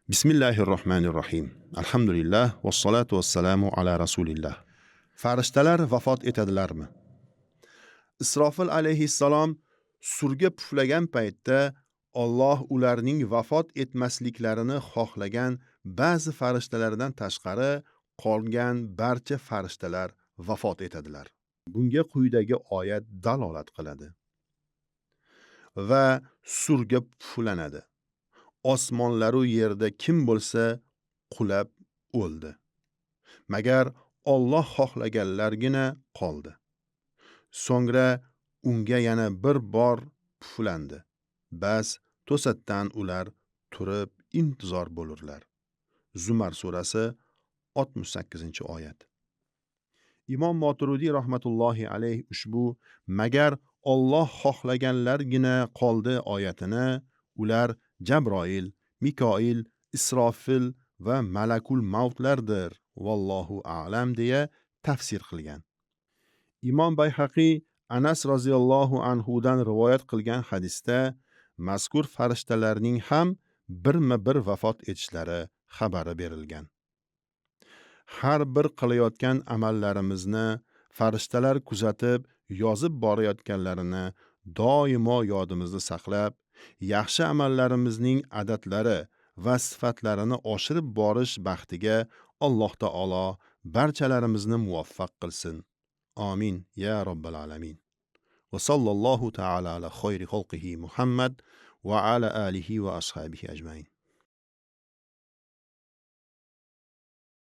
Bismillahirrohmanirrohim. Alhamdulillah vassalatu vassalamu ala rasulillah. Farishtalar vafot etadilarmi? Isrofil alayhissalom surga puflagan paytda Alloh ularning vafot etmasliklarini xohlagan ba'zi farishtalardan tashqari qolgan barcha farishtalar vafot etadilar. Bunga quyidagi oyat dalolat qiladi. Va surga puflanadi. Osmonlar-u yerda kim bo'lsa qulab o'ldi. Magar Alloh xohlaganlargina qoldi. So'ngra unga yana bir bor puflandi. Bas to'satdan ular turib intizor bo'lurlar. Zumar surasi 68-oyat. Imom Moturudi rahmatullohi alayh ushbu magar Alloh xohlaganlargina qoldi oyatini ular Jabroil, Mikoil, Isrofil va Malakul Mavtlardir. Vallohu a'lam deya tafsir qilgan. Imom Bayhaqiy Anas roziyallohu anhudan rivoyat qilgan hadisda mazkur farishtalarning ham birma-bir vafot etishlari xabari berilgan. Har bir qilayotgan amallarimizni farishtalar kuzatib, yozib borayotganlarini doimo yodimizda saqlab, yaxshi amallarimizning odatlari va sifatlarini oshirib borish baxtiga Alloh taolo barchalarimizni muvaffaq qilsin. Amin ya robbal alamin. Va sallallohu taala ala khayri xalqihi Muhammad va ala alihi va ashabihi ajmain.